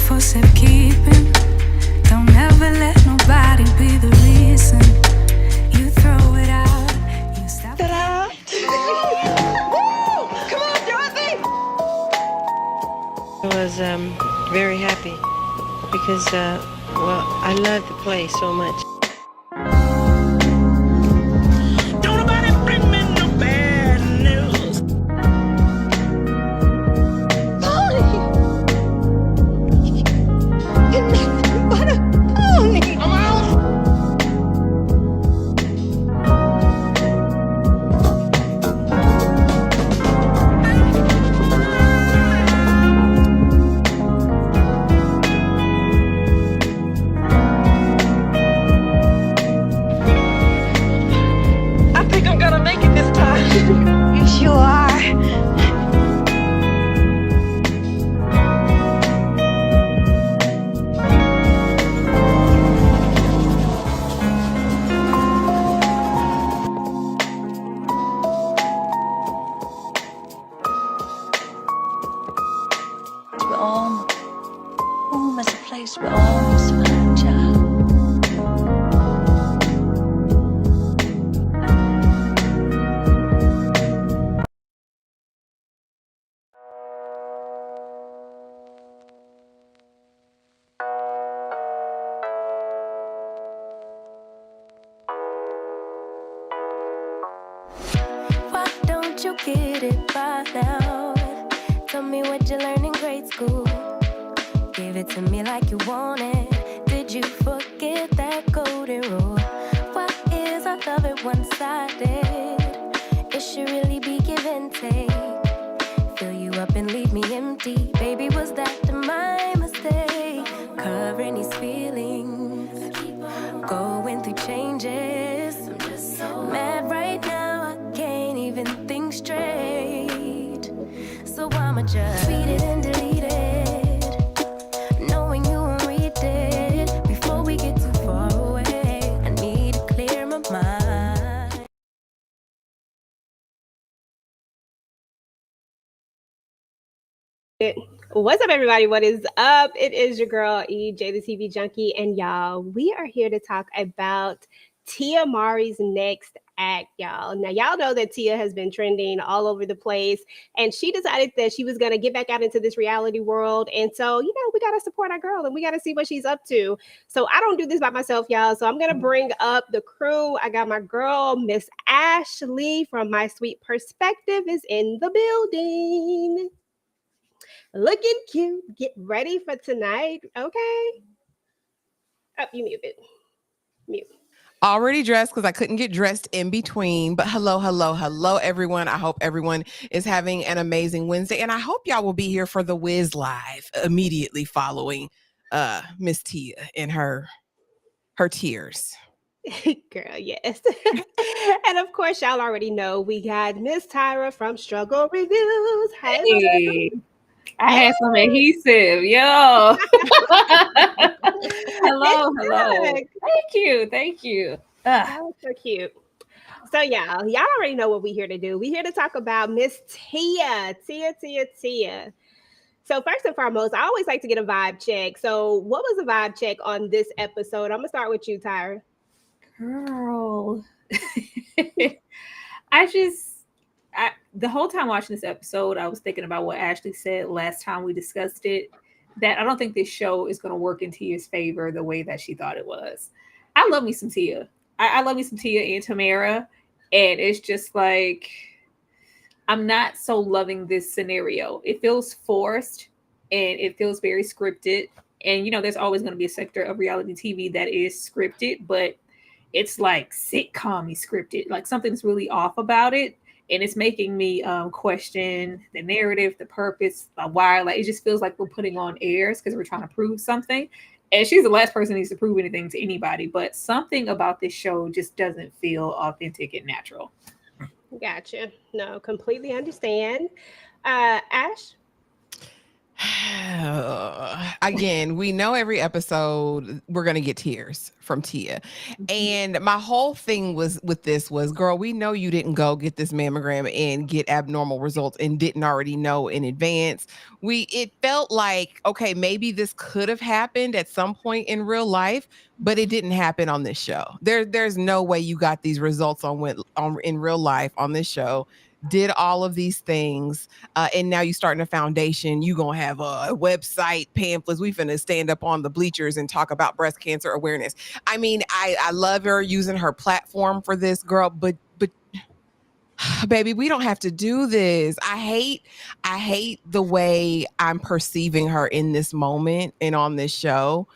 for safekeeping. Don't ever let nobody be the reason. You throw it out, you stop. Ta-da! Come on, Dorothy! I was very happy because, I love the play so much. Don't nobody bring me no bad news. Pony! You're nothing but a pony! I'm out! I think I'm gonna make it this time. You sure are. We're all home is a place we always find, child. Why don't you get it by now? Tell me what you learned in grade school. Give it to me like you want it. Did you forget that golden rule? Why is our love at one-sided? It should really be give and take. Fill you up and leave me empty. Baby, was that my mistake? Covering these feelings, going through changes. I'm just so mad right now, I can't even think straight. So I'ma just tweet it and delete it, knowing you won't read it. Before we get too far away, I need to clear my mind. What's up, everybody? What is up? It is your girl EJ, the TV Junky, and y'all, we are here to talk about Tia Mowry's next act, y'all. Now, y'all know that Tia has been trending all over the place, and she decided that she was going to get back out into this reality world. And so, we got to support our girl and we got to see what she's up to. So I don't do this by myself, y'all. So I'm going to bring up the crew. I got my girl, Miss Ashley from My Sweet Perspective is in the building. Looking cute. Get ready for tonight. Okay. Oh, you muted. Mute. Already dressed because I couldn't get dressed in between. But hello, everyone. I hope everyone is having an amazing Wednesday. And I hope y'all will be here for the Wiz Live immediately following Miss Tia and her tears. Girl, yes. And of course, y'all already know we got Miss Tyra from Struggle Reviewz. Hi, Hey, I had some adhesive, yo. Hello. Thank you. Oh, so cute. So y'all already know what we're here to do. We're here to talk about Miss Tia. So first and foremost, I always like to get a vibe check. So what was the vibe check on this episode? I'm gonna start with you, Tyra. Girl. The whole time watching this episode, I was thinking about what Ashley said last time we discussed it, that I don't think this show is going to work in Tia's favor the way that she thought it was. I love me some Tia. I love me some Tia and Tamara. And it's just like, I'm not so loving this scenario. It feels forced and it feels very scripted. And, there's always going to be a sector of reality TV that is scripted, but it's like sitcom-y scripted. Like something's really off about it. And it's making me question the narrative, the purpose, why. Like, it just feels like we're putting on airs because we're trying to prove something. And she's the last person who needs to prove anything to anybody. But something about this show just doesn't feel authentic and natural. Gotcha. No, completely understand. Ash? Again, we know every episode we're gonna get tears from Tia. And my whole thing was with this was, girl, we know you didn't go get this mammogram and get abnormal results and didn't already know in advance. It felt like, okay, maybe this could have happened at some point in real life, but it didn't happen on this show. There's no way you got these results on in real life on this show, did all of these things, and now you starting a foundation. You gonna have a website, pamphlets. We finna stand up on the bleachers and talk about breast cancer awareness. I mean, I love her using her platform for this, girl, but baby, we don't have to do this. I hate the way I'm perceiving her in this moment and on this show.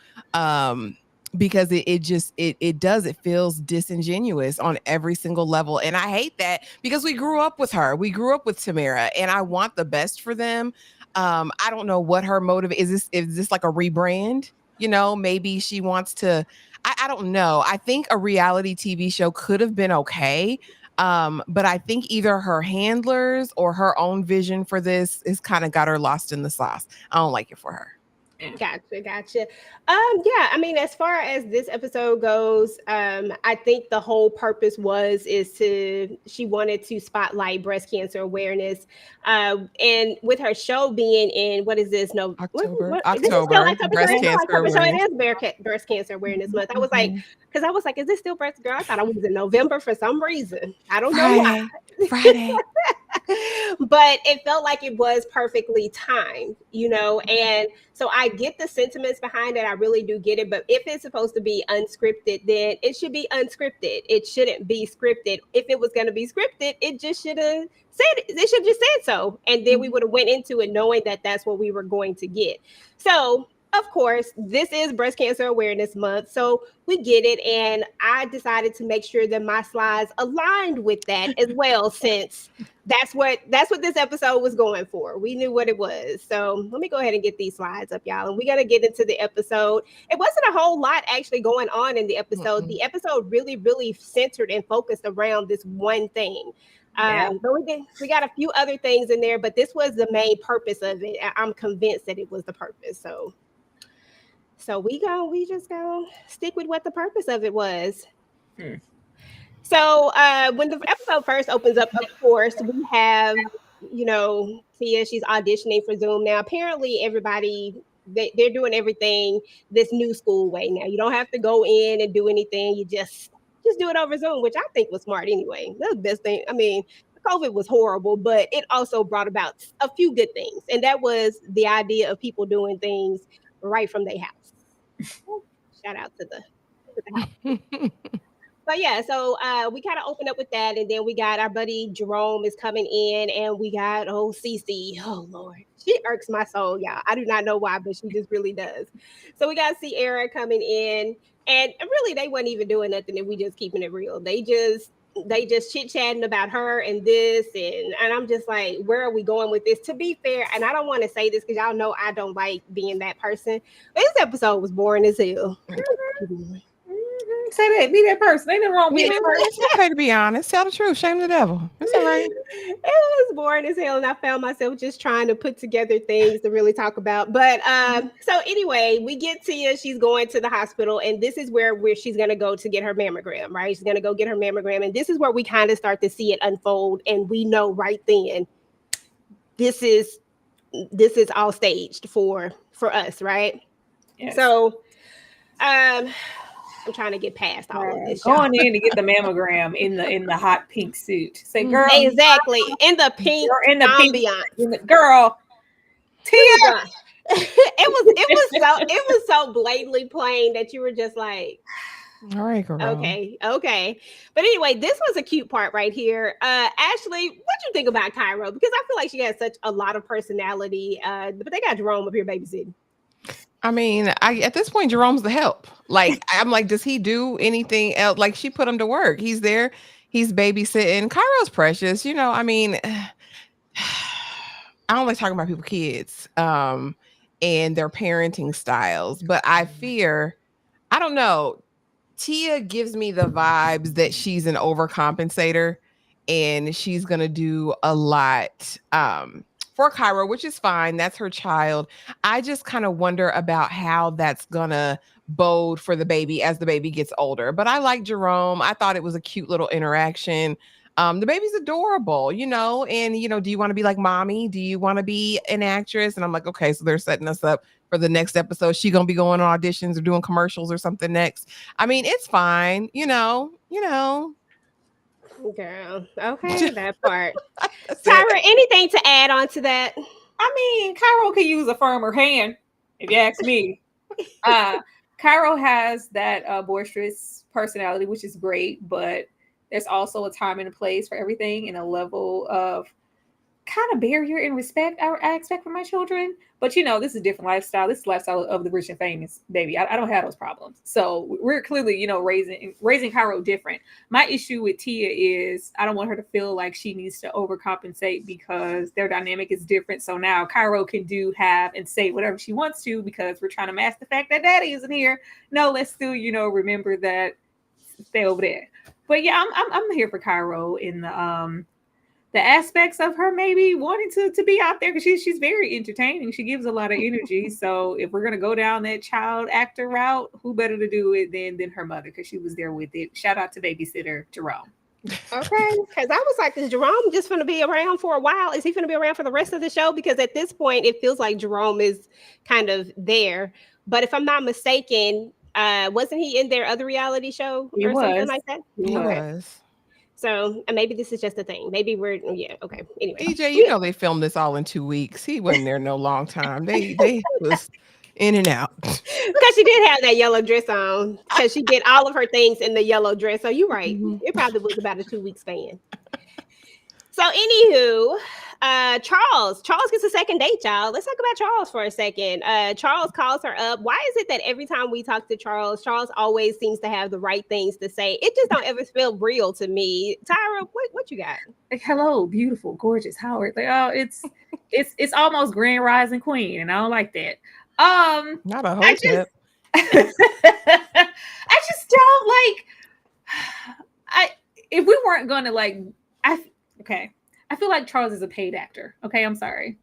Because it feels disingenuous on every single level. And I hate that because we grew up with her. We grew up with Tamara, and I want the best for them. I don't know what her motive is. Is this like a rebrand? You know, maybe she wants to, I don't know. I think a reality TV show could have been okay. But I think either her handlers or her own vision for this is kind of got her lost in the sauce. I don't like it for her. Gotcha. Yeah, I mean, as far as this episode goes, I think the whole purpose she wanted to spotlight breast cancer awareness. And with her show being in, what is this? No, October. This is still October. Breast cancer October, so awareness. it is breast cancer awareness month. I was like, is this still breast? Girl, I thought it was in November for some reason. I don't know why. Friday. But it felt like it was perfectly timed, you know, and so I get the sentiments behind it. I really do get it. But if it's supposed to be unscripted, then it should be unscripted. It shouldn't be scripted. If it was going to be scripted, it just should have said it. They should have just said so, and then we would have went into it knowing that that's what we were going to get. So of course, this is Breast Cancer Awareness Month, so we get it. And I decided to make sure that my slides aligned with that as well, since that's what this episode was going for. We knew what it was. So let me go ahead and get these slides up, y'all. And we got to get into the episode. It wasn't a whole lot actually going on in the episode. The episode really, really centered and focused around this one thing. But we got a few other things in there, but this was the main purpose of it. I'm convinced that it was the purpose. So we just go stick with what the purpose of it was. So when the episode first opens up, of course, we have, you know, Tia, she's auditioning for Zoom. Now, apparently everybody, they're doing everything this new school way now. You don't have to go in and do anything. You just do it over Zoom, which I think was smart anyway. That's the best thing. I mean, COVID was horrible, but it also brought about a few good things. And that was the idea of people doing things right from their house. Shout out to the house. But yeah, so we kind of opened up with that, and then we got our buddy Jerome is coming in, and we got Cece. Oh Lord, she irks my soul, y'all. I do not know why, but she just really does. So we got Sierra coming in, and really they wasn't even doing nothing, and we just keeping it real. They just chit-chatting about her and this, and I'm just like, where are we going with this? To be fair, and I don't want to say this because y'all know I don't like being that person, but this episode was boring as hell. Say that, be that person. Ain't nothing wrong with being that person. It's okay to be honest. Tell the truth. Shame the devil. It's all right. It was boring as hell, and I found myself just trying to put together things to really talk about. But so anyway, we get Tia. She's going to the hospital, and this is where she's going to go to get her mammogram, right? She's going to go get her mammogram, and this is where we kind of start to see it unfold, and we know right then this is all staged for us, right? Yes. So I'm trying to get past all of this. Going in to get the mammogram in the hot pink suit. Say, girl, exactly, in the pink, in the ambiance. Pink, girl, Tia. It was so blatantly plain that you were just like, all right, girl. Okay. But anyway, this was a cute part right here. Ashley, what you think about Cairo? Because I feel like she has such a lot of personality. But they got Jerome up here babysitting. I mean, at this point, Jerome's the help. Like, I'm like, does he do anything else? Like, she put him to work. He's there. He's babysitting. Cairo's precious. You know, I mean, I don't like talking about people's kids and their parenting styles. But I don't know. Tia gives me the vibes that she's an overcompensator and she's going to do a lot for for Cairo, which is fine. That's her child. I just kind of wonder about how that's gonna bode for the baby as the baby gets older. But I like Jerome. I thought it was a cute little interaction. The baby's adorable, and do you want to be like mommy? Do you want to be an actress? And I'm like, okay, so they're setting us up for the next episode. She gonna be going on auditions or doing commercials or something next. I mean, it's fine, Girl, okay, that part. That's Tyra, it. anything to add on to that? I mean, Cairo could use a firmer hand, if you ask me. Cairo has that boisterous personality, which is great, but there's also a time and a place for everything and a level of kind of barrier and respect I expect from my children. But this is a different lifestyle. This is the lifestyle of the rich and famous, baby. I don't have those problems. So we're clearly, raising Cairo different. My issue with Tia is I don't want her to feel like she needs to overcompensate because their dynamic is different. So now Cairo can do, have, and say whatever she wants to because we're trying to mask the fact that daddy isn't here. No, let's still, remember that, stay over there. But yeah, I'm here for Cairo in the aspects of her maybe wanting to be out there because she's very entertaining. She gives a lot of energy. So if we're gonna go down that child actor route, who better to do it than her mother because she was there with it. Shout out to babysitter Jerome. Okay, because I was like, is Jerome just going to be around for a while? Is he going to be around for the rest of the show? Because at this point, it feels like Jerome is kind of there. But if I'm not mistaken, wasn't he in their other reality show or something like that? He was. So maybe this is just a thing. Maybe okay. Anyway, EJ, they filmed this all in 2 weeks. He wasn't there no long time. They was in and out. Because she did have that yellow dress on. Because she did all of her things in the yellow dress. So you're right. Mm-hmm. It probably was about a 2 week span. So anywho, Charles gets a second date, y'all. Let's talk about Charles for a second. Charles calls her up. Why is it that every time we talk to Charles always seems to have the right things to say? It just don't ever feel real to me. Tyra, what you got? Like, hello, beautiful, gorgeous Howard. Like, oh, it's almost Grand Rising Queen, and I don't like that. Not a whole tip. I just don't like. If we weren't gonna I feel like Charles is a paid actor. Okay, I'm sorry.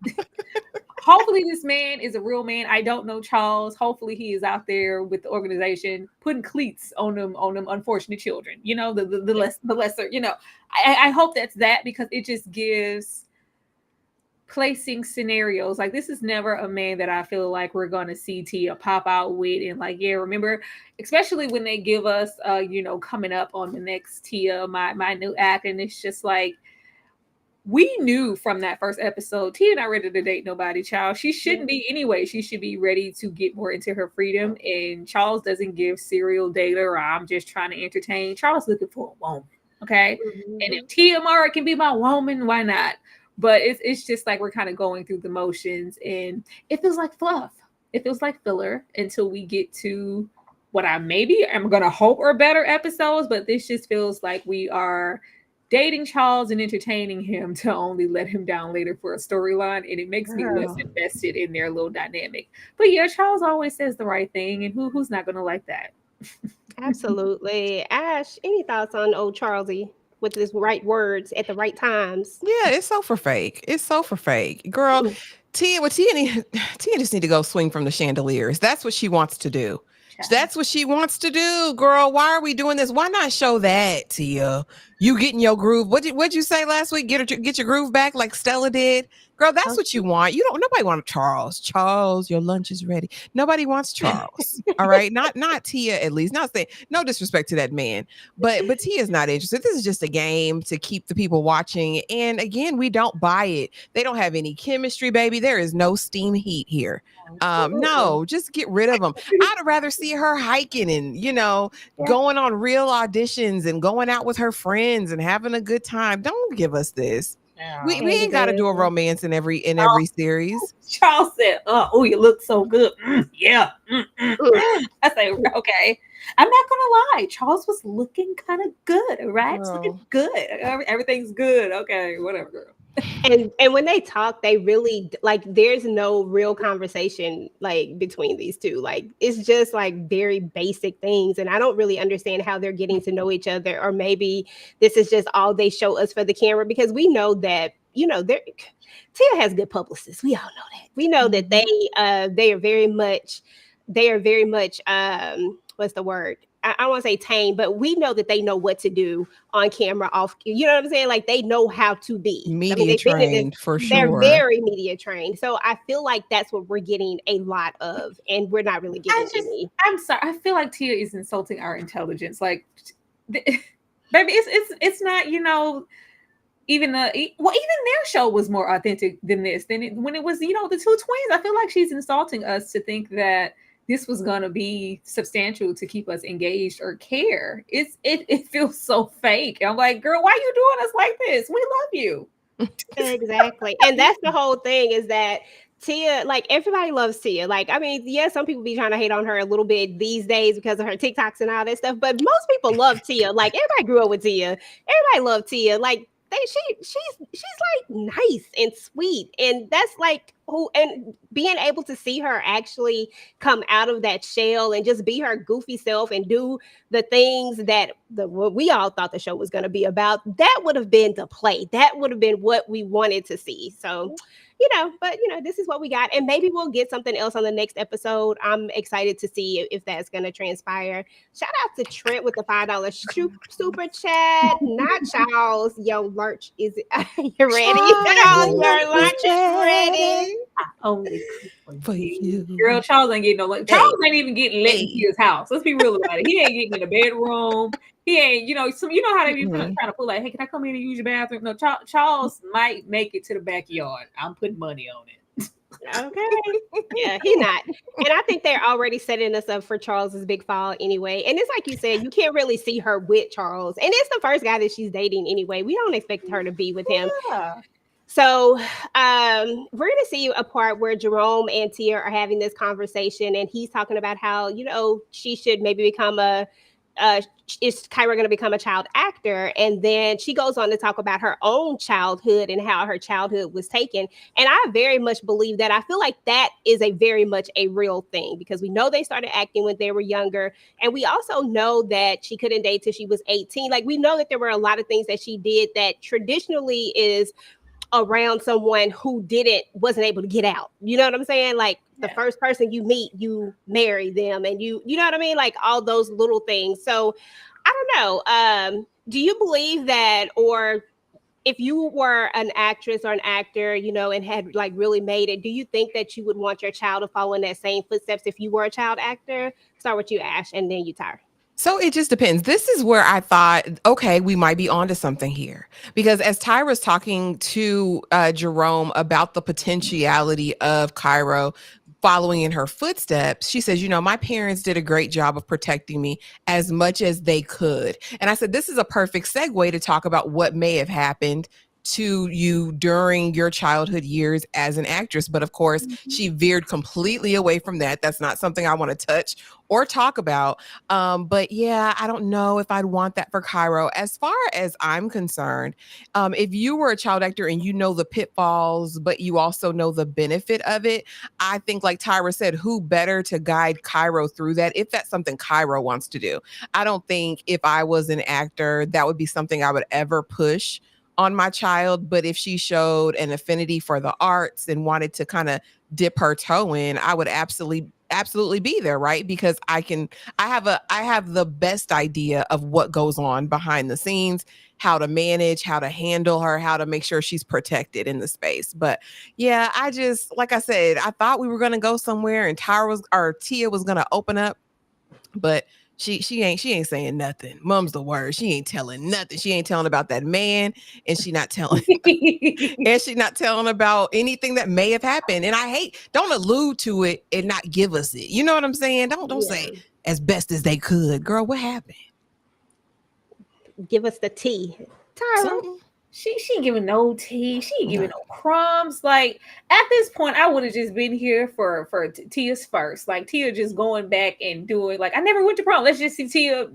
Hopefully this man is a real man. I don't know Charles. Hopefully he is out there with the organization putting cleats on them unfortunate children. The lesser. I hope that's that because it just gives placing scenarios. Like this is never a man that I feel like we're gonna see Tia pop out with and remember, especially when they give us coming up on the next Tia, my new act, and it's just like we knew from that first episode, Tia not ready to date nobody, child. She shouldn't be anyway. She should be ready to get more into her freedom. And Charles doesn't give serial data or I'm just trying to entertain. Charles looking for a woman, okay? Mm-hmm. And if Tia Mara can be my woman, why not? But it's just like we're kind of going through the motions and it feels like fluff. It feels like filler until we get to what I'm going to hope are better episodes. But this just feels like we are dating Charles and entertaining him to only let him down later for a storyline. And it makes me less invested in their little dynamic. But yeah, Charles always says the right thing. And who's not going to like that? Absolutely. Ash, any thoughts on old Charlesy with his right words at the right times? Yeah, it's so for fake. Girl, Tia just need to go swing from the chandeliers. That's what she wants to do. That's what she wants to do, girl. Why are we doing this? Why not show that, Tia? You getting your groove. What'd you say last week? Get your groove back like Stella did. Girl, that's what you want. Nobody wants Charles. Charles, your lunch is ready. Nobody wants Charles. All right. Not Tia, at least. Not saying no disrespect to that man. But Tia's not interested. This is just a game to keep the people watching. And again, we don't buy it. They don't have any chemistry, baby. There is no steam heat here. No, just get rid of them. I'd rather see her hiking and going on real auditions and going out with her friends and having a good time. Don't give us this. We ain't got to do a romance in every series. Charles said, "Oh, you look so good." Yeah. I say, okay. I'm not gonna lie. Charles was looking kind of good, right? It's looking good. Everything's good. Okay, whatever, girl. And when they talk, they really there's no real conversation between these two. It's just very basic things. And I don't really understand how they're getting to know each other, or maybe this is just all they show us for the camera, because we know that Tia has good publicists. We all know that. We know that they are very much what's the word? I don't want to say tame, but we know that they know what to do on camera, off. You know what I'm saying? Like they know how to be Media they've been in trained for They're sure. very media trained. So I feel like that's what we're getting a lot of, and we're not really getting any. I'm sorry. I feel like Tia is insulting our intelligence. Like, baby, it's not. Even their show was more authentic than this. When it was the two twins. I feel like she's insulting us to think that this was gonna be substantial to keep us engaged or care. It feels so fake. I'm like, girl, why are you doing us like this? We love you. Exactly. And that's the whole thing, is that Tia, like everybody loves Tia. Like, I mean, yeah, some people be trying to hate on her a little bit these days because of her TikToks and all that stuff, but most people love Tia. Like everybody grew up with Tia. Everybody loved Tia. Like she's like nice and sweet, and that's like and being able to see her actually come out of that shell and just be her goofy self and do the things that what we all thought the show was going to be about, that would have been the play. That would have been what we wanted to see. So but this is what we got, and maybe we'll get something else on the next episode. I'm excited to see if that's going to transpire. Shout out to Trent with the $5 super chat. Not Charles. Yo, Lurch, is it? You ready? Your lunch is ready. Only For you. Girl, Charles ain't getting no lunch. Charles ain't even getting let into his house. Let's be real about it. He ain't getting in the bedroom. He ain't, how they be trying to pull like, hey, can I come in and use your bathroom? No, Charles might make it to the backyard. I'm putting money on it. Okay. Yeah, he not. And I think they're already setting us up for Charles's big fall anyway. And it's like you said, you can't really see her with Charles. And it's the first guy that she's dating anyway. We don't expect her to be with him. Yeah. So we're going to see a part where Jerome and Tia are having this conversation, and he's talking about how, she should maybe become is Kyra going to become a child actor? And then she goes on to talk about her own childhood and how her childhood was taken. And I very much believe that. I feel like that is very much a real thing, because we know they started acting when they were younger. And we also know that she couldn't date till she was 18. Like, we know that there were a lot of things that she did that traditionally is around someone who wasn't able to get out. You know what I'm saying? Like the first person you meet, you marry them, and you know what I mean? Like all those little things. So I don't know. Do you believe that, or if you were an actress or an actor, and had like really made it, do you think that you would want your child to follow in that same footsteps if you were a child actor? Start with you, Ash, and then you, Tyra. So it just depends. This is where I thought, okay, we might be onto something here. Because as Tyra's talking to Jerome about the potentiality of Cairo following in her footsteps, she says, my parents did a great job of protecting me as much as they could. And I said, this is a perfect segue to talk about what may have happened to you during your childhood years as an actress. But of course, she veered completely away from that. That's not something I want to touch or talk about. But yeah, I don't know if I'd want that for Cairo. As far as I'm concerned, if you were a child actor and you know the pitfalls, but you also know the benefit of it, I think, like Tyra said, who better to guide Cairo through that if that's something Cairo wants to do? I don't think if I was an actor, that would be something I would ever push on my child. But if she showed an affinity for the arts and wanted to kind of dip her toe in, I would absolutely be there, right? Because I have the best idea of what goes on behind the scenes, how to manage, how to handle her, how to make sure she's protected in the space. But yeah, I just, like I said, I thought we were going to go somewhere and Tia was going to open up, but she ain't saying nothing. Mum's the word. She ain't telling nothing. She ain't telling about that man, and she not telling about anything that may have happened. And don't allude to it and not give us it. You know what I'm saying? Don't say as best as they could. Girl, what happened? Give us the tea. Tyra. She ain't giving no tea. She ain't giving no crumbs. Like, at this point, I would have just been here for Tia's first. Like, Tia just going back and doing, like, I never went to prom. Let's just see Tia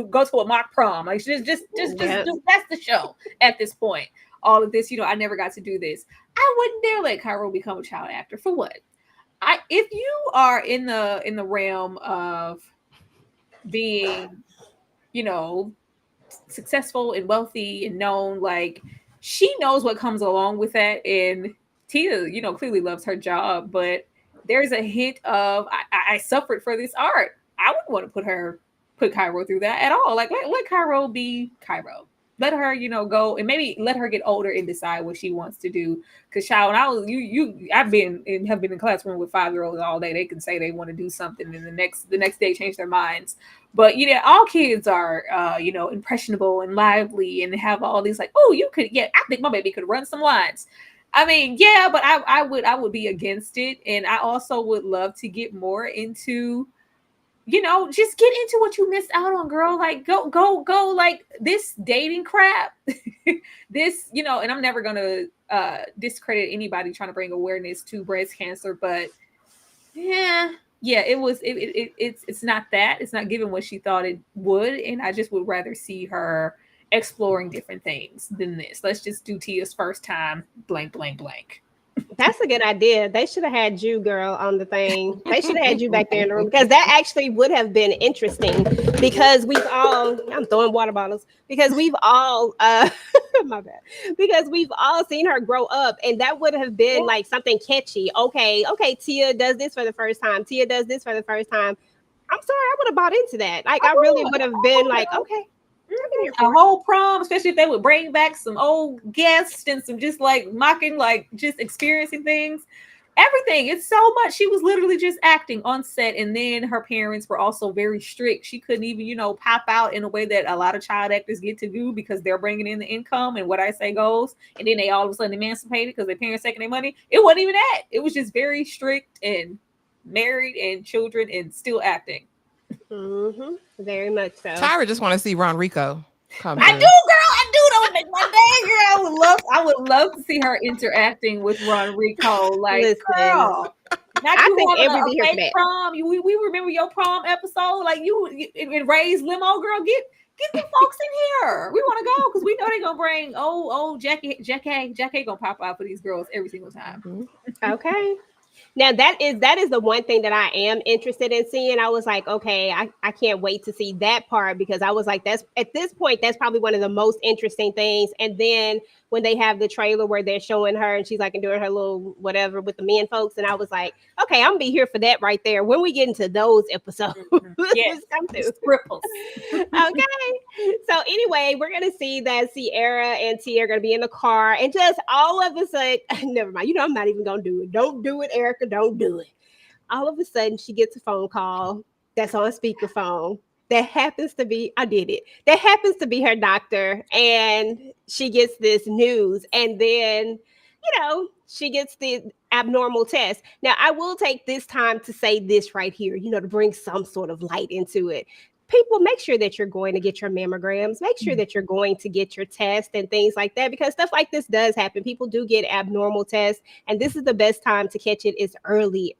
go to a mock prom. Like, just do, that's the show at this point. All of this, I never got to do this. I wouldn't dare let Cairo become a child actor. For what? If you are in the realm of being, successful and wealthy and known, like, she knows what comes along with that. And Tia, you know, clearly loves her job, but there's a hint of I suffered for this art. I wouldn't want to put Cairo through that at all. Like let Cairo be Cairo. Let her, you know, go and maybe let her get older and decide what she wants to do. Because child, when I was have been in the classroom with 5-year-olds all day. They can say they want to do something, and the next day change their minds. But you know, all kids are you know, impressionable and lively and have all these like, oh, you could, yeah, I think my baby could run some lines. I mean, yeah, but I would be against it, and I also would love to get more into, you know, just get into what you missed out on, girl. Like go like this dating crap. This, you know, and I'm never gonna discredit anybody trying to bring awareness to breast cancer, but yeah, it's not that. It's not giving what she thought it would, and I just would rather see her exploring different things than this. Let's just do Tia's first time, blank, blank, blank. That's a good idea. They should have had you, girl, on the thing. They should have had you back there in the room, because that actually would have been interesting, because we've all, I'm throwing water bottles, because we've all, my bad, because we've all seen her grow up, and that would have been like something catchy. Okay, Tia does this for the first time. Tia does this for the first time. I'm sorry, I would have bought into that. Like, I really would have been like, okay. A whole prom, especially if they would bring back some old guests and some just like mocking, like just experiencing things, everything. It's so much. She was literally just acting on set, and then her parents were also very strict. She couldn't even, you know, pop out in a way that a lot of child actors get to do, because they're bringing in the income and what I say goes, and then they all of a sudden emancipated because their parents taking their money. It wasn't even that. It was just very strict and married and children and still acting. Mm-hmm. Very much so. Tyra just want to see Ron Rico come. I do, girl. I do. That would make my day, girl. I would love to see her interacting with Ron Rico. Like, listen, girl, I think every year fake prom. We remember your prom episode. Like you in Ray's limo, girl. Get the folks in here. We want to go because we know they're gonna bring Jackie gonna pop out for these girls every single time. Mm-hmm. Okay. Now that is the one thing that I am interested in seeing. I was like, okay, I can't wait to see that part, because I was like, that's at this point, that's probably one of the most interesting things. And then when they have the trailer where they're showing her and she's like doing her little whatever with the men folks, and I was like, okay, I'm gonna be here for that right there when we get into those episodes. Yes, come through. Ripples. Okay. So anyway, we're gonna see that Sierra and Tia are gonna be in the car, and just all of a sudden, never mind. You know, I'm not even gonna do it. Don't do it, Erica. Don't do it. All of a sudden, she gets a phone call that's on speakerphone. That happens to be, I did it. That happens to be her doctor, and she gets this news, and then, you know, she gets the abnormal test. Now, I will take this time to say this right here, you know, to bring some sort of light into it. People, make sure that you're going to get your mammograms. Make sure that you're going to get your test and things like that, because stuff like this does happen. People do get abnormal tests, and this is the best time to catch it. It's early.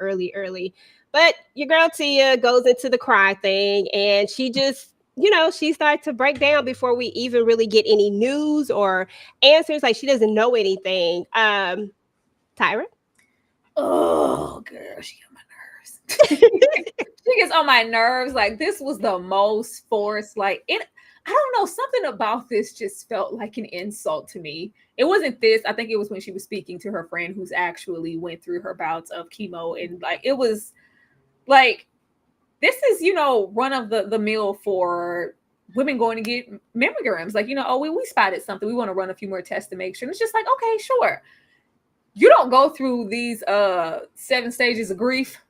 But your girl Tia goes into the cry thing, and she just, you know, she starts to break down before we even really get any news or answers. Like, she doesn't know anything. Tyra? Oh, girl, she got my nerves. She gets on my nerves. Like, this was the most forced. Like, I don't know, something about this just felt like an insult to me. It wasn't this. I think it was when she was speaking to her friend who's actually went through her bouts of chemo, and like, it was like, this is, you know, run of the mill for women going to get mammograms. Like, you know, oh, we spotted something. We want to run a few more tests to make sure. And it's just like, okay, sure. You don't go through these 7 stages of grief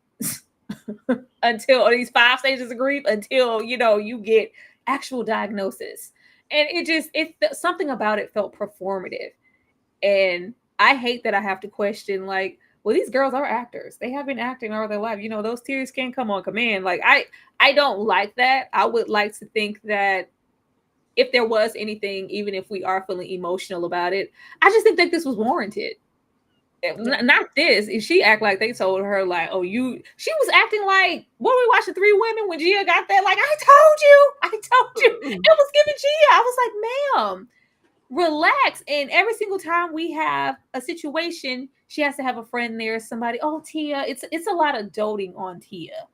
until these 5 stages of grief until, you know, you get actual diagnosis. And something about it felt performative. And I hate that I have to question, like, well, these girls are actors. They have been acting all their life. You know, those tears can't come on command. Like, I don't like that. I would like to think that if there was anything, even if we are feeling emotional about it, I just think that this was warranted. Not this. If she act like they told her, like, oh, she was acting like, what were we watching 3 Women when Gia got that? Like, I told you. It was giving Gia. I was like, ma'am, relax. And every single time we have a situation, she has to have a friend there, somebody, oh, Tia. It's a lot of doting on Tia.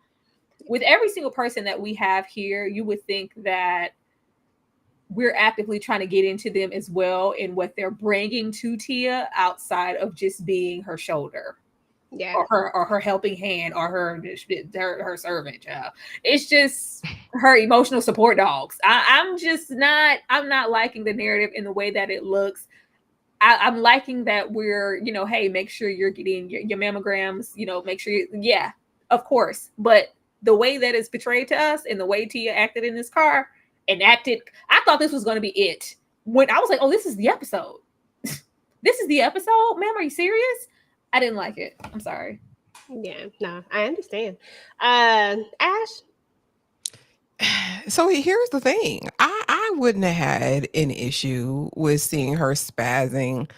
With every single person that we have here, you would think that we're actively trying to get into them as well in what they're bringing to Tia outside of just being her shoulder. Yeah. Or her helping hand or her servant child. It's just her emotional support dogs. I'm not liking the narrative in the way that it looks. I'm liking that we're, hey, make sure you're getting your mammograms, make sure yeah, of course. But the way that it's portrayed to us and the way Tia acted in this car I thought this was going to be it. When I was like, oh, this is the episode. This is the episode? Ma'am, are you serious? I didn't like it. I'm sorry. Yeah, no, I understand. Ash? So here's the thing. I wouldn't have had an issue with seeing her spazzing.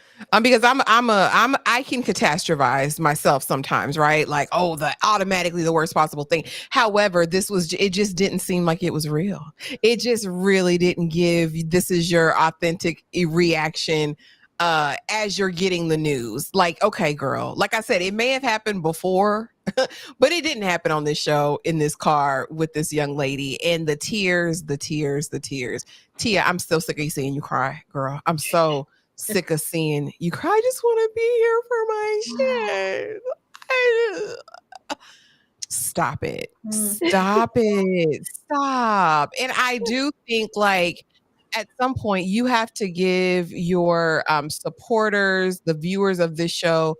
Because I can catastrophize myself sometimes, right? Like, oh, automatically the worst possible thing. However, it just didn't seem like it was real. It just really didn't give, this is your authentic reaction as you're getting the news. Like, okay, girl, like I said, it may have happened before, but it didn't happen on this show in this car with this young lady. And the tears. Tia, I'm still sick of seeing you cry, girl. I'm so sick of seeing you cry. I just want to be here for my shit. Stop it. Stop. And I do think, like, at some point you have to give your supporters, the viewers of this show,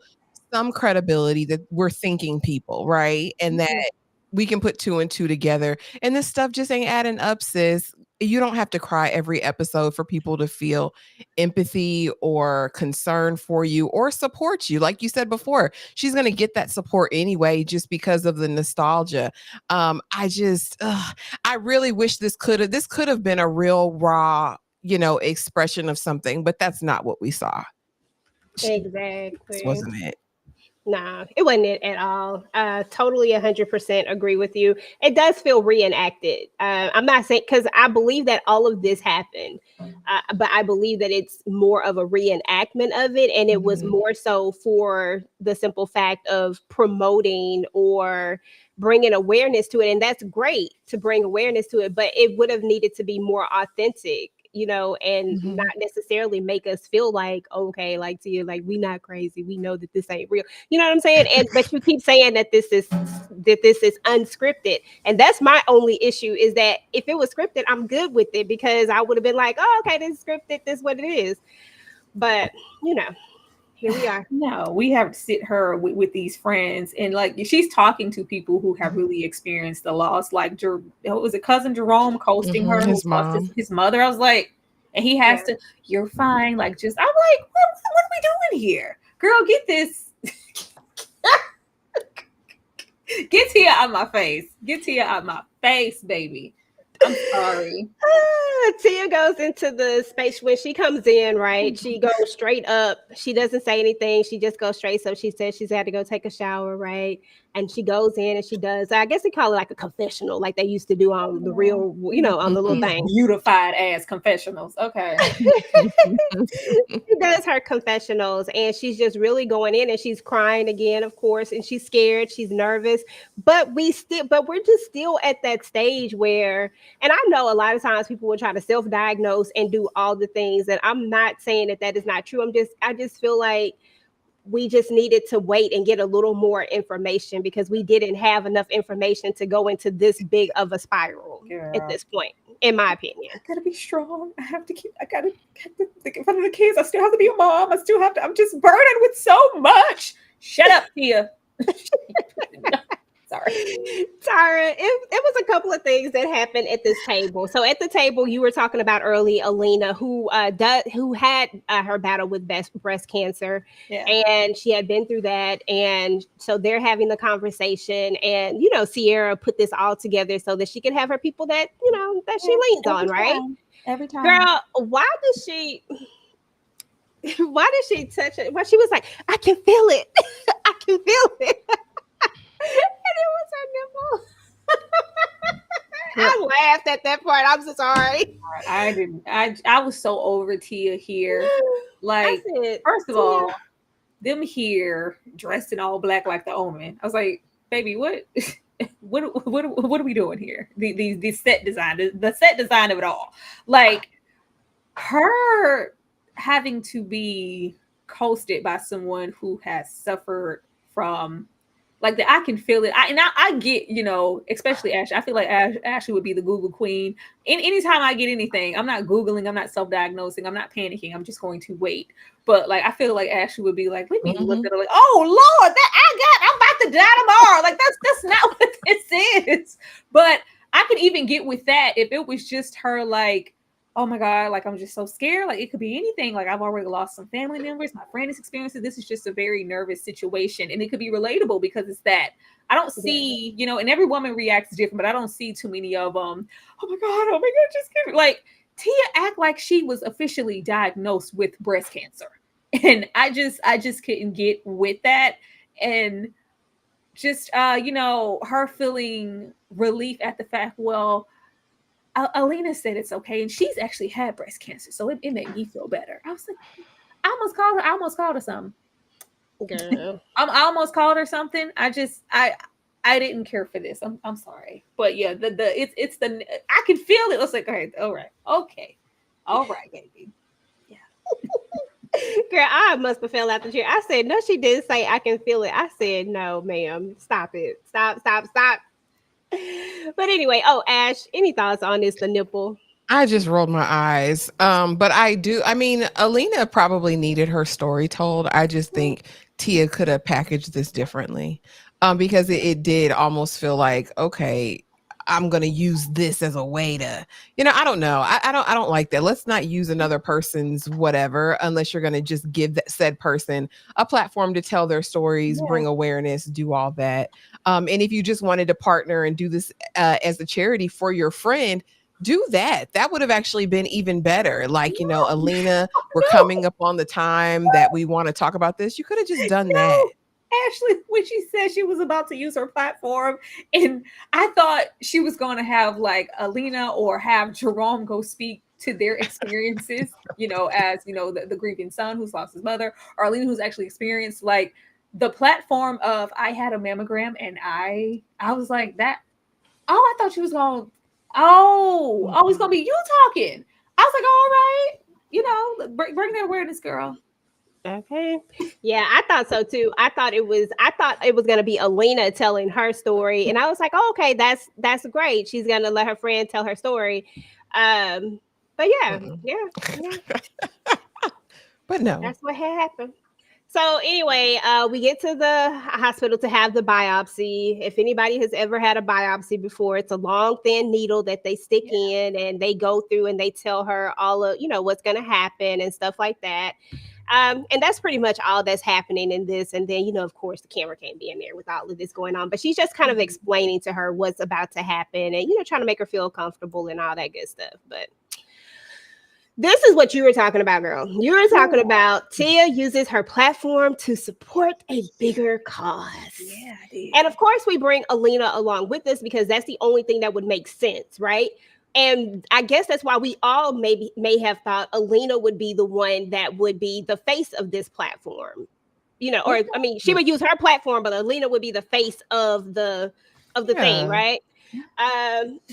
some credibility that we're thinking people, right? And that we can put 2 and 2 together. And this stuff just ain't adding up, sis. You don't have to cry every episode for people to feel empathy or concern for you or support you. Like you said before, she's going to get that support anyway, just because of the nostalgia. I really wish this could have been a real raw, expression of something, but that's not what we saw. Exactly. This wasn't it. Nah, it wasn't it at all. Totally 100% agree with you. It does feel reenacted. I'm not saying, because I believe that all of this happened, but I believe that it's more of a reenactment of it. And it was more so for the simple fact of promoting or bringing awareness to it. And that's great to bring awareness to it, but it would have needed to be more authentic, and not necessarily make us feel like, okay, like, to you, like, we not crazy. We know that this ain't real. You know what I'm saying? But you keep saying that this is unscripted. And that's my only issue, is that if it was scripted, I'm good with it, because I would have been like, oh, okay, this is scripted. This is what it is. But, here we are. No, we have to sit her with these friends, and like, she's talking to people who have really experienced the loss. Like, was it cousin Jerome coasting her, his who lost mom, his mother? I was like, and he has to. You're fine. Like, I'm like, what are we doing here, girl? Get this. Get Tia out my face. Get Tia out my face, baby. I'm sorry. Tia goes into the space when she comes in, right? She goes straight up. She doesn't say anything. She just goes straight. So she says she's had to go take a shower, right? And she goes in and she does, I guess they call it like a confessional, like they used to do on the real, on the little thing. Beautified ass confessionals. Okay. She does her confessionals, and she's just really going in, and she's crying again, of course, and she's scared, she's nervous, but we're just still at that stage where, and I know a lot of times people will try to self-diagnose and do all the things, and I'm not saying that is not true. I just feel like we just needed to wait and get a little more information, because we didn't have enough information to go into this big of a spiral at this point, in my opinion. I gotta be strong. I gotta think in front of the kids. I still have to be a mom. I'm just burdened with so much. Shut up, Tia. Sorry, Tara. It was a couple of things that happened at this table. So at the table you were talking about early, Alina, who had her battle with breast cancer, and she had been through that, and so they're having the conversation, and Sierra put this all together so that she could have her people that that she leans on, right? Every time, girl. Why did she touch it? Well, she was like, I can feel it. I can feel it. And it was her nipple. I laughed at that part. I'm so sorry. I didn't. I was so over Tia here. Like, first of all, them here dressed in all black like the Omen. I was like, baby, what are we doing here? The set design, the set design of it all. Like, her having to be coasted by someone who has suffered from like that, I can feel it. I get, especially Ashley. I feel like Ashley would be the Google queen. Anytime I get anything, I'm not Googling, I'm not self-diagnosing, I'm not panicking. I'm just going to wait. But like, I feel like Ashley would be like, let me look at her like, oh Lord, I'm about to die tomorrow. Like that's not what this is. But I could even get with that if it was just her like, oh my God, like I'm just so scared. Like it could be anything. Like I've already lost some family members. My friend is experiencing this. Is just a very nervous situation. And it could be relatable because it's that. I don't see, and every woman reacts different, but I don't see too many of them. Oh my God, just kidding. Like Tia act like she was officially diagnosed with breast cancer. And I just couldn't get with that. And just, her feeling relief at the fact, well, Alina said it's okay, and she's actually had breast cancer, so it made me feel better. I was like, I almost called her something. Girl. I almost called her something. I didn't care for this. I'm sorry, but yeah, it's the I can feel it. It's like, okay, all right, baby. Yeah. Girl, I must have fell out the chair. I said, no, she did say I can feel it. I said, no, ma'am, stop it. Stop. But anyway, Ash, any thoughts on this, the nipple? I just rolled my eyes. But I mean, Alina probably needed her story told. I just think Tia could have packaged this differently. Because it did almost feel like, okay, I'm going to use this as a way to, I don't know. I don't like that. Let's not use another person's whatever, unless you're going to just give that said person a platform to tell their stories, bring awareness, do all that. And if you just wanted to partner and do this as a charity for your friend, do that. That would have actually been even better. Like, Alina, we're coming up on the time that we want to talk about this. You could have just done that. Ashley, when she said she was about to use her platform, and I thought she was going to have like Alina or have Jerome go speak to their experiences, as the grieving son who's lost his mother, or Alina who's actually experienced like the platform of I had a mammogram, and I was like that. Oh, I thought she was going. Oh, it's gonna be you talking. I was like, all right, bring that awareness, girl. Okay. Yeah, I thought so too. I thought it was gonna be Alina telling her story. And I was like, oh, okay, that's great. She's gonna let her friend tell her story. But yeah. But no. That's what had happened. So anyway, we get to the hospital to have the biopsy. If anybody has ever had a biopsy before, it's a long, thin needle that they stick in, and they go through and they tell her all of, what's going to happen and stuff like that. And that's pretty much all that's happening in this. And then, of course, the camera can't be in there with all of this going on. But she's just kind of explaining to her what's about to happen and, trying to make her feel comfortable and all that good stuff. But this is what you were talking about, girl. You were talking about Tia uses her platform to support a bigger cause. Yeah, I did. And of course, we bring Alina along with us because that's the only thing that would make sense, right? And I guess that's why we all may have thought Alina would be the one that would be the face of this platform. Or I mean, she would use her platform, but Alina would be the face of the thing, right?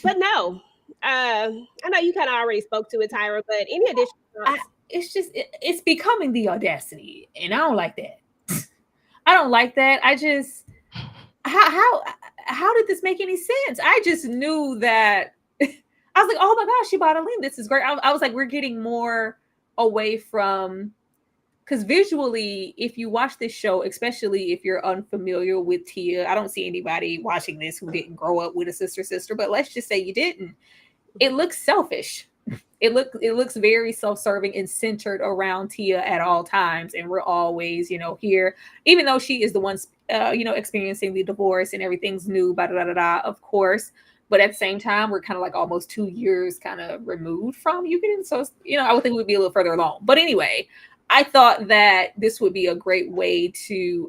But no. I know you kind of already spoke to it, Tyra, but any additional thoughts? It's becoming the audacity, and I don't like that. I don't like that. I just how did this make any sense? I just knew that I was like, oh my gosh, she bought Alina. This is great. I was like, we're getting more away from, because visually, if you watch this show, especially if you're unfamiliar with Tia, I don't see anybody watching this who didn't grow up with a sister, but let's just say you didn't. It looks selfish. It looks very self-serving and centered around Tia at all times. And we're always, here, even though she is the one, experiencing the divorce and everything's new, of course. But at the same time, we're kind of like almost 2 years kind of removed from you getting. So, I would think we'd be a little further along. But anyway, I thought that this would be a great way to,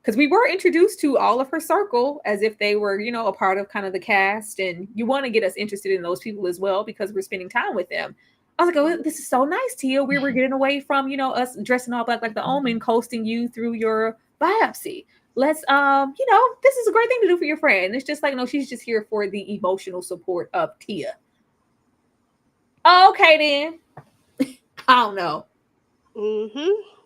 because we were introduced to all of her circle as if they were, a part of kind of the cast. And you want to get us interested in those people as well because we're spending time with them. I was like, oh, this is so nice, Tia. We were getting away from, us dressing all black like the Omen, coasting you through your biopsy. Let's, this is a great thing to do for your friend. It's just like, no, she's just here for the emotional support of Tia. Oh, okay then. I don't know.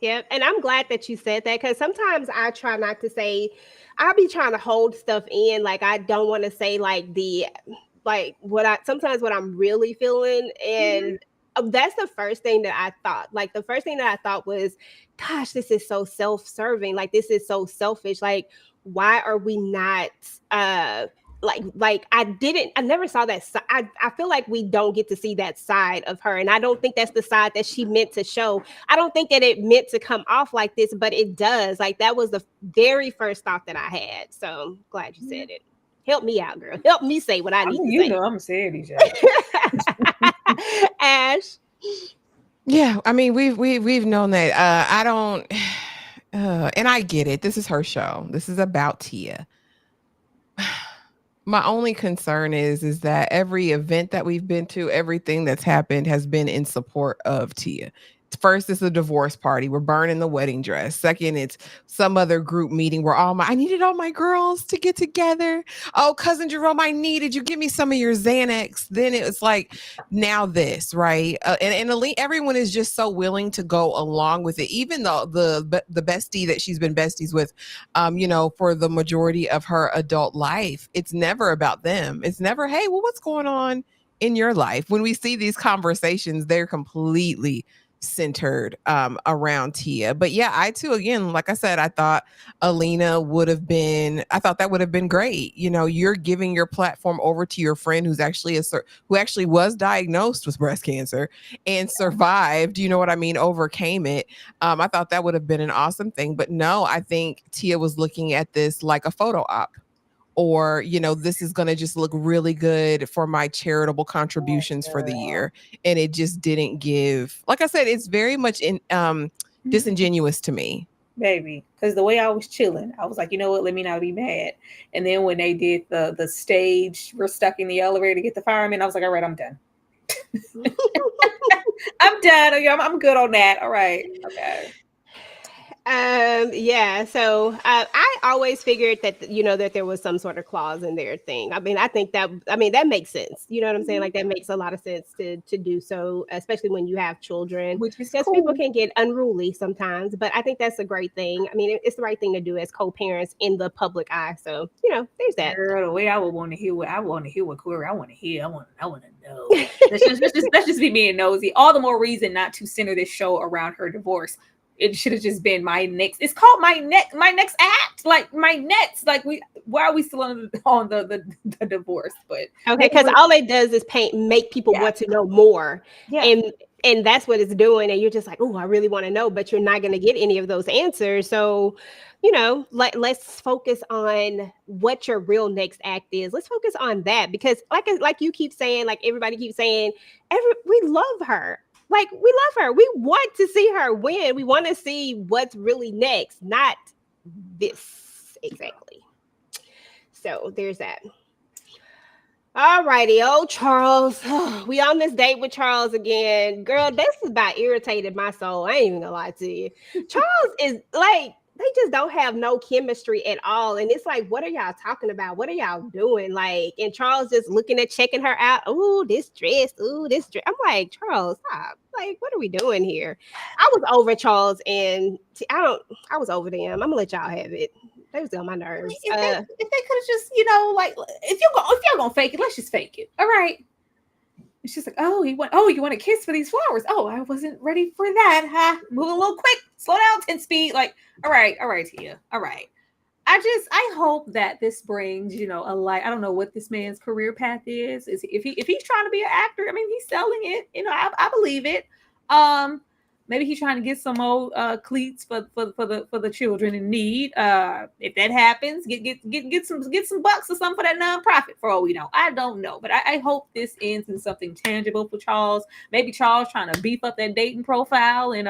Yep. And I'm glad that you said that because sometimes I try not to say, I'll be trying to hold stuff in. Like I don't want to say like what I'm really feeling. And that's the first thing that I thought. Like the first thing that I thought was, gosh, this is so self-serving. Like this is so selfish. Like, why are we not I never saw that side. I feel like we don't get to see that side of her. And I don't think that's the side that she meant to show. I don't think that it meant to come off like this, but it does. Like that was the very first thought that I had. So I'm glad you said it. Help me out, girl. Help me say what I need to say. You know I'm saying it, Ash. Yeah, I mean we've known that. I don't and I get it. This is her show. This is about Tia. My only concern is that every event that we've been to, everything that's happened has been in support of Tia. First, it's a divorce party. We're burning the wedding dress. Second, it's some other group meeting where I needed all my girls to get together. Oh, cousin Jerome, I needed you. Give me some of your Xanax. Then it was like, now this, right? And everyone is just so willing to go along with it, even though the bestie that she's been besties with, for the majority of her adult life, it's never about them. It's never, hey, well, what's going on in your life? When we see these conversations, they're completely centered around Tia. But yeah, I too, again, like I said, I thought Alina I thought that would have been great. You're giving your platform over to your friend who actually was diagnosed with breast cancer and survived, overcame it. I thought that would have been an awesome thing. But no, I think Tia was looking at this like a photo op. Or, this is going to just look really good for my charitable contributions for the year. And it just didn't give, like I said, it's very much disingenuous to me. Baby, because the way I was chilling, I was like, you know what, let me not be mad. And then when they did the stage, we're stuck in the elevator to get the fireman, I was like, all right, I'm done. I'm done. I'm good on that. All right. Okay. Yeah. So I always figured that that there was some sort of clause in their thing. I mean, that makes sense. You know what I'm saying? Like that makes a lot of sense to do so, especially when you have children, which is because cool. People can get unruly sometimes. But I think that's a great thing. I mean, it's the right thing to do as co-parents in the public eye. So there's that. Girl, the way I would want to hear what Corey I want to hear. I want to know. let's just be being nosy. All the more reason not to center this show around her divorce. It should have just been my next. It's called my next act. Like my next. Like why are we still on the divorce? But okay, because all it does is make people want to know more. Yeah. And that's what it's doing. And you're just like, oh, I really want to know, but you're not going to get any of those answers. So, let's focus on what your real next act is. Let's focus on that because, like you keep saying, like everybody keeps saying, we love her. Like, we love her. We want to see her win. We want to see what's really next, not this exactly. So there's that. All righty. Oh, Charles. We on this date with Charles again. Girl, this is about irritated my soul. I ain't even gonna lie to you. Charles is like, they just don't have no chemistry at all. And it's like, what are y'all talking about? What are y'all doing? Like, and Charles just checking her out. Ooh, this dress. Ooh, this dress. I'm like, Charles, stop. Like, what are we doing here? I was over Charles and I was over them. I'm gonna let y'all have it. They was on my nerves. If they could have just, if y'all gonna fake it, let's just fake it. All right. And she's like, oh, you want a kiss for these flowers? Oh, I wasn't ready for that, huh? Move a little quick, slow down, 10 speed. Like, all right, Tia. All right. I hope that this brings, a light. I don't know what this man's career path is. If he's trying to be an actor, I mean, he's selling it. I believe it. Maybe he's trying to get some old cleats for the children in need. If that happens, get some bucks or something for that nonprofit. For all we know, I don't know, but I hope this ends in something tangible for Charles. Maybe Charles trying to beef up that dating profile and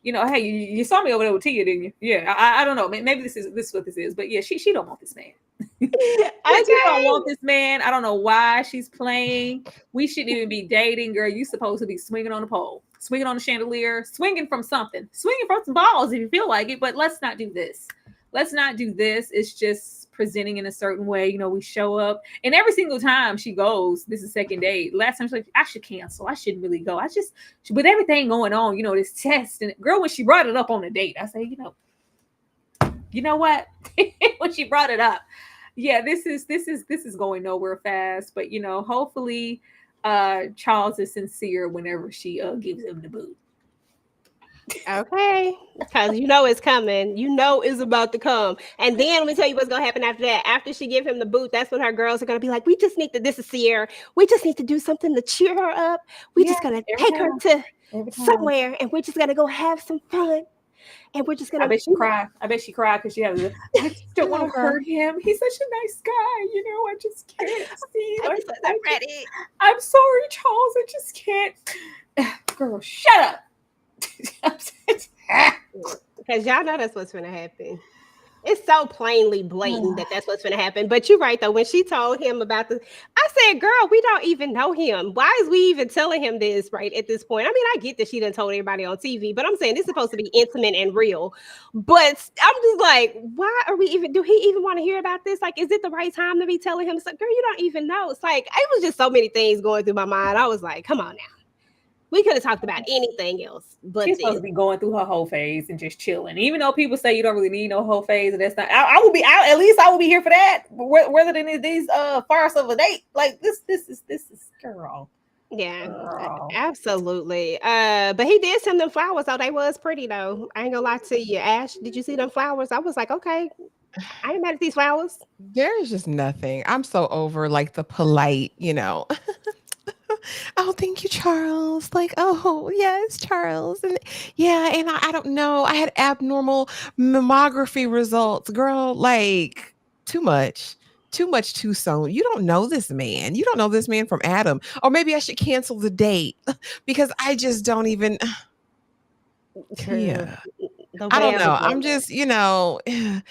hey, you saw me over there with Tia, didn't you? Yeah, I don't know. Maybe this is what this is, but yeah, she don't want this man. She don't want this man. I don't know why she's playing. We shouldn't even be dating, girl. You supposed to be swinging on the pole, swinging on the chandelier, swinging from something, swinging from some balls if you feel like it. But let's not do this. It's just presenting in a certain way. You know, we show up, and every single time she goes, this is second date. Last time she's like, I should cancel. I shouldn't really go. I just, with everything going on, you know, this test. And girl, when she brought it up on the date, I say, you know what? When she brought it up, yeah, this is going nowhere fast. But you know, hopefully, Charles is sincere whenever she gives him the boot. Okay, because you know it's coming. You know it's about to come. And then let me tell you what's gonna happen after that. After she give him the boot, that's when her girls are gonna be like, "We just need to." This is Sierra. We just need to do something to cheer her up. We just gonna take her to somewhere, and we're just gonna go have some fun. And we're just gonna. I bet she cried. I bet she cried because she has. I just don't want to hurt him. He's such a nice guy. You know, I just can't see. I'm ready. I'm sorry, Charles. I just can't. Girl, shut up. Because y'all know that's what's gonna happen. It's so plainly blatant that that's what's gonna happen. But you're right though. When she told him about I said, "Girl, we don't even know him. Why is we even telling him this right at this point?" I mean, I get that she done told everybody on TV, but I'm saying this is supposed to be intimate and real. But I'm just like, why are we even? Do he even want to hear about this? Like, is it the right time to be telling him? It's like, girl, you don't even know. It's like it was just so many things going through my mind. I was like, come on now. We could have talked about anything else, but she's supposed to be going through her whole phase and just chilling. Even though people say you don't really need no whole phase, and that's not. I will be. At least I will be here for that. Rather than these farce of a date, like this is girl. Yeah, girl. Absolutely. But he did send them flowers, though. They was pretty though. I ain't gonna lie to you, Ash. Did you see them flowers? I was like, okay, I ain't mad at these flowers. There's just nothing. I'm so over like the polite, you know. Oh, thank you, Charles. Like, oh, yes, Charles. And yeah, and I don't know. I had abnormal mammography results, girl. Like, too much too soon. You don't know this man. You don't know this man from Adam. Or maybe I should cancel the date because I just don't even. Yeah. I don't know. I'm just, you know, I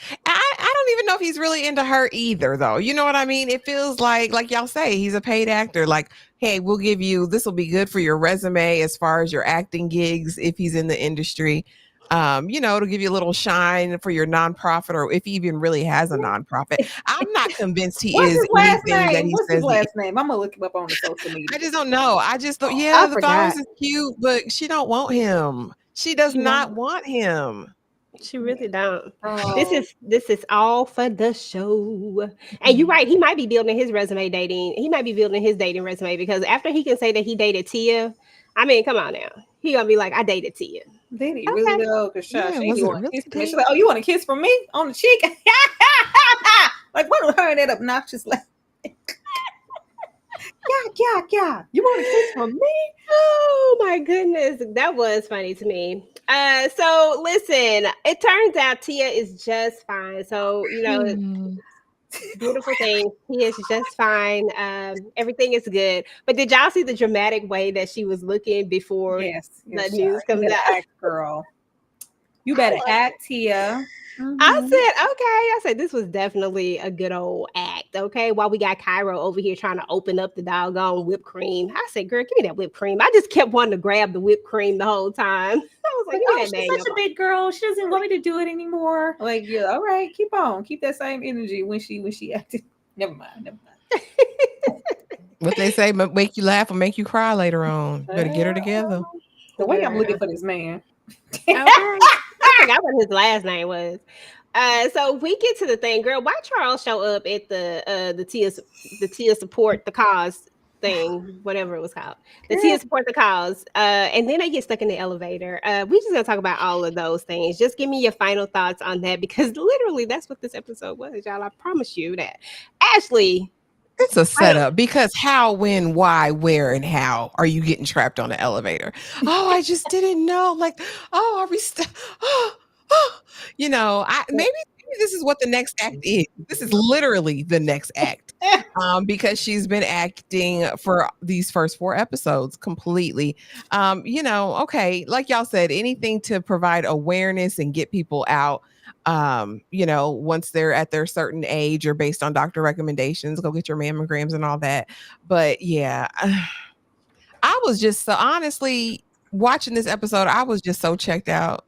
don't even know if he's really into her either, though. You know what I mean? It feels like y'all say, he's a paid actor. Like, hey, we'll give you, this will be good for your resume as far as your acting gigs if he's in the industry. You know, it'll give you a little shine for your nonprofit, or if he even really has a nonprofit. I'm not convinced he What's is his last anything name? that he What's says. His last name? I'm gonna look him up on the social media. I just don't know. I just thought, yeah, the flowers is cute, but she don't want him. She does not want him. She really don't. Oh. This is all for the show. And you're right. He might be building his resume dating. He might be building his dating resume because after he can say that he dated Tia, I mean, come on now. He gonna be like, I dated Tia. Did he really though? Because she want kiss from me. She's like, oh, you want a kiss from me on the cheek? Like, what was her that obnoxious laugh? Yeah. You want a kiss from me? Oh my goodness, that was funny to me. So listen, it turns out Tia is just fine. So you know, beautiful thing. He is just fine. Everything is good. But did y'all see the dramatic way that she was looking before the news comes out? Girl, you better act, Tia. Mm-hmm. I said this was definitely a good old act. Okay, while we got Cairo over here trying to open up the doggone whipped cream, I said, "Girl, give me that whipped cream." I just kept wanting to grab the whipped cream the whole time. I was like, "Oh, she's such a big girl. She doesn't want me to do it anymore." Like, yeah, all right, keep that same energy when she acted. Never mind. What they say, make you laugh or make you cry later on. You better get her together. The way I'm looking for this man. Okay. I forgot what his last name was. So we get to the thing, girl. Why Charles show up at the Tia support the cause thing, whatever it was called, the Tia support the cause, and then they get stuck in the elevator. We just gonna talk about all of those things. Just give me your final thoughts on that because literally that's what this episode was, y'all. I promise you that. Ashley. It's a setup because how, when, why, where, and how are you getting trapped on the elevator? Oh, I just didn't know. Like, oh, are we still? You know, maybe this is what the next act is. This is literally the next act, because she's been acting for these first 4 episodes completely. You know, okay, like y'all said, anything to provide awareness and get people out. You know, once they're at their certain age or based on doctor recommendations, go get your mammograms and all that. But yeah, I was just so honestly watching this episode, I was just so checked out.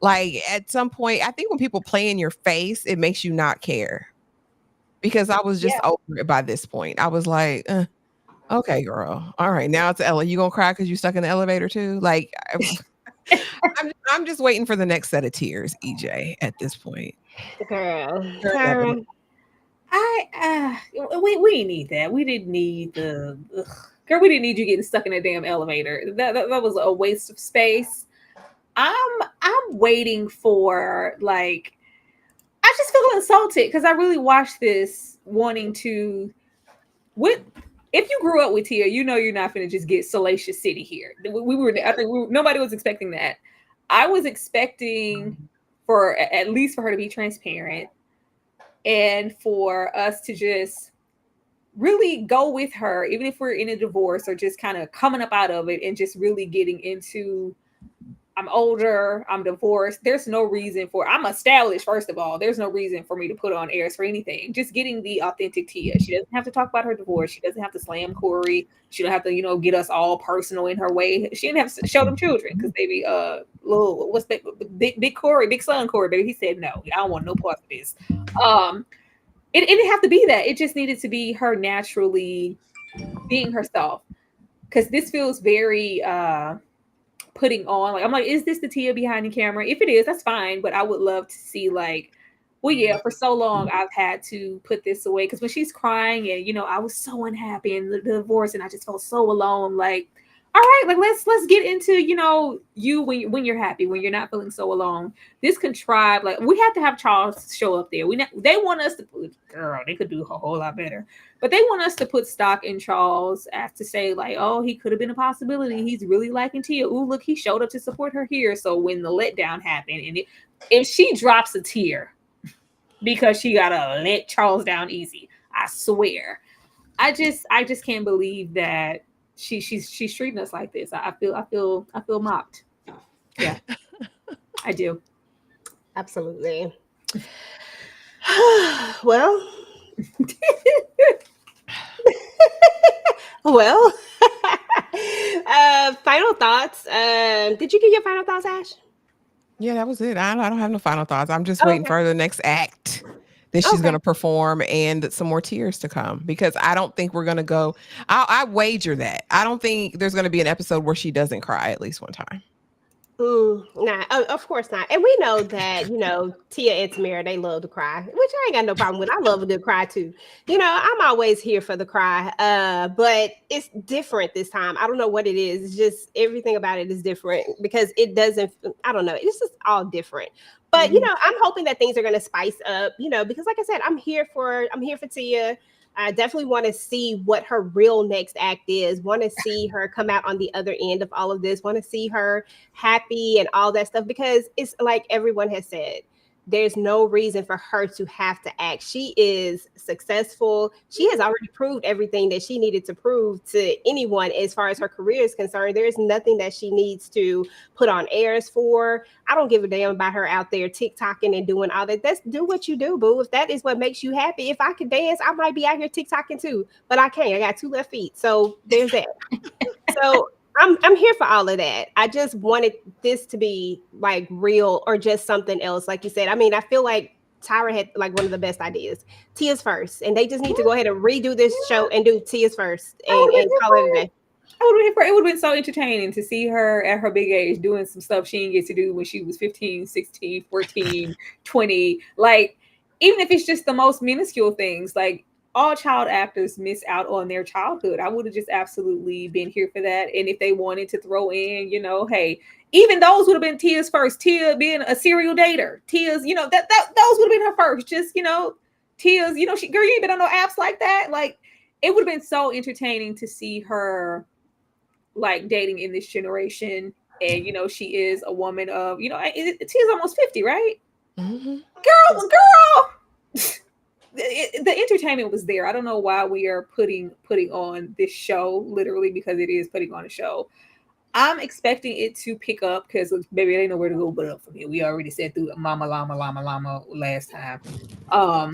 Like at some point, I think when people play in your face, it makes you not care. because I was just over it by this point. I was like, okay, girl. All right, now it's Ella. You gonna cry because you stuck in the elevator too? Like, I'm just waiting for the next set of tears, EJ. At this point, Girl, Girl, Tara, We didn't need that. We didn't need the girl. We didn't need you getting stuck in a damn elevator. That was a waste of space. I'm waiting for, like, I just feel insulted because I really watched this wanting to. If you grew up with Tia, you know you're not going to just get Salacious City here. Nobody was expecting that. I was expecting for at least for her to be transparent and for us to just really go with her, even if we're in a divorce or just kind of coming up out of it and just really getting into, I'm older, I'm divorced. There's no reason I'm established, first of all. There's no reason for me to put on airs for anything. Just getting the authentic Tia. She doesn't have to talk about her divorce. She doesn't have to slam Corey. She don't have to, get us all personal in her way. She didn't have to show them children because baby, what's that? Big Corey, big son Corey, baby. He said, no, I don't want no part of this. It didn't have to be that. It just needed to be her naturally being herself. Because this feels very putting on. Like, I'm like, is this the Tia behind the camera? If it is, that's fine. But I would love to see, like, well, yeah, for so long I've had to put this away. Because when she's crying and, I was so unhappy in the divorce and I just felt so alone. Like, all right, like let's get into, you when you're happy, when you're not feeling so alone. This contrived, like, we have to have Charles show up there. They want us to put, girl, they could do a whole lot better. But they want us to put stock in Charles as to say, like, oh, he could have been a possibility. He's really liking Tia. Ooh, look, he showed up to support her here. So when the letdown happened, and if she drops a tear because she gotta let Charles down easy, I swear, I just can't believe that she's treating us like this. I feel mocked. Yeah, I do. absolutely. Well. Well, final thoughts. Did you get your final thoughts, Ash? yeah, that was it. I don't have no final thoughts. I'm just waiting for the next act that she's going to perform and some more tears to come, because I don't think we're going to go. I wager that I don't think there's going to be an episode where she doesn't cry at least one time. Nah, of course not. And we know that, Tia and Tamara, they love to cry, which I ain't got no problem with. I love a good cry too. I'm always here for the cry. But it's different this time. I don't know what it is. It's just everything about it is different because it doesn't, I don't know. It's just all different. But, I'm hoping that things are going to spice up, because like I said, I'm here for Tia. I definitely want to see what her real next act is. Want to see her come out on the other end of all of this. Want to see her happy and all that stuff, because it's like everyone has said, there's no reason for her to have to act. She is successful. She has already proved everything that she needed to prove to anyone as far as her career is concerned. There's nothing that she needs to put on airs for. I don't give a damn about her out there TikToking and doing all that. Do what you do, boo. If that is what makes you happy. If I could dance, I might be out here TikToking too, but I can't. I got 2 left feet. So there's that. So I'm here for all of that. I just wanted this to be like real or just something else. Like you said, I mean, I feel like Tyra had like one of the best ideas. Tia's first. And they just need to go ahead and redo this show and do Tia's first and call it a day. It would have been so entertaining to see her at her big age doing some stuff she didn't get to do when she was 15, 16, 14, 20. Like, even if it's just the most minuscule things, like, all child actors miss out on their childhood. I would have just absolutely been here for that. And if they wanted to throw in, hey, even those would have been Tia's first. Tia being a serial dater. Tia's, those would have been her first. Just, Tia's, girl, you ain't been on no apps like that. Like, it would have been so entertaining to see her, like, dating in this generation. And, she is a woman of, Tia's almost 50, right? Mm-hmm. Girl. The entertainment was there. I don't know why we are putting on this show, literally, because it is putting on a show. I'm expecting it to pick up because, baby, it ain't nowhere to go but up from here. We already said through Mama Llama last time. I'm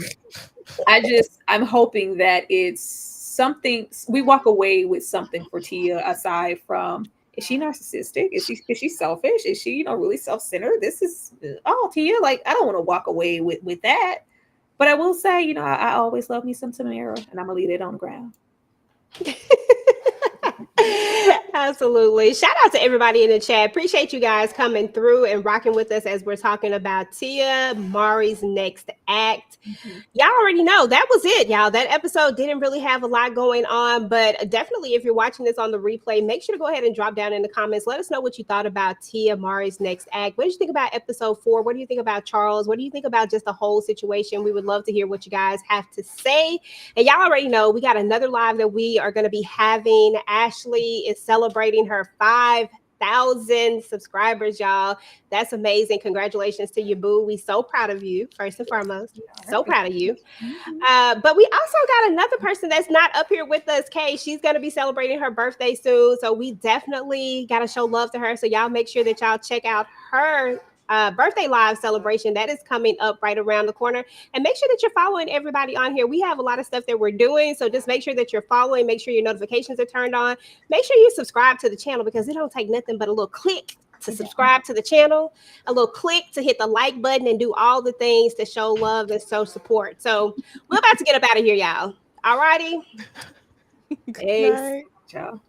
hoping that it's something, we walk away with something for Tia aside from, is she narcissistic? Is she selfish? Is she, really self-centered? This is, Tia, like, I don't want to walk away with that. But I will say, you know, I always love me some Tamara, and I'm gonna leave it on the ground. Absolutely. Shout out to everybody in the chat. Appreciate you guys coming through and rocking with us as we're talking about Tia Mowry's next act. Y'all already know that was it, y'all. That episode didn't really have a lot going on, but definitely if you're watching this on the replay, make sure to go ahead and drop down in the comments. Let us know what you thought about Tia Mowry's next act. What did you think about episode 4? What do you think about Charles? What do you think about just the whole situation? We would love to hear what you guys have to say. And y'all already know we got another live that we are going to be having. Ashley is celebrating her 5,000 subscribers, y'all. That's amazing. Congratulations to you, boo. We so proud of you, first and foremost. So proud of you. But we also got another person that's not up here with us, Kay. She's going to be celebrating her birthday soon. So we definitely got to show love to her. So y'all make sure that y'all check out her birthday live celebration that is coming up right around the corner. And make sure that you're following everybody on here. We have a lot of stuff that we're doing. So just make sure that you're following. Make sure your notifications are turned on. Make sure you subscribe to the channel because it don't take nothing but a little click to subscribe to the channel, a little click to hit the like button and do all the things to show love and show support. So we're about to get up out of here, y'all. All righty. Thanks. Ciao.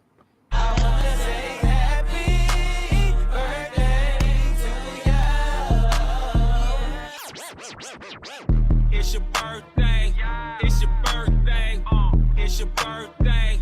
It's your birthday. It's your birthday. It's your birthday.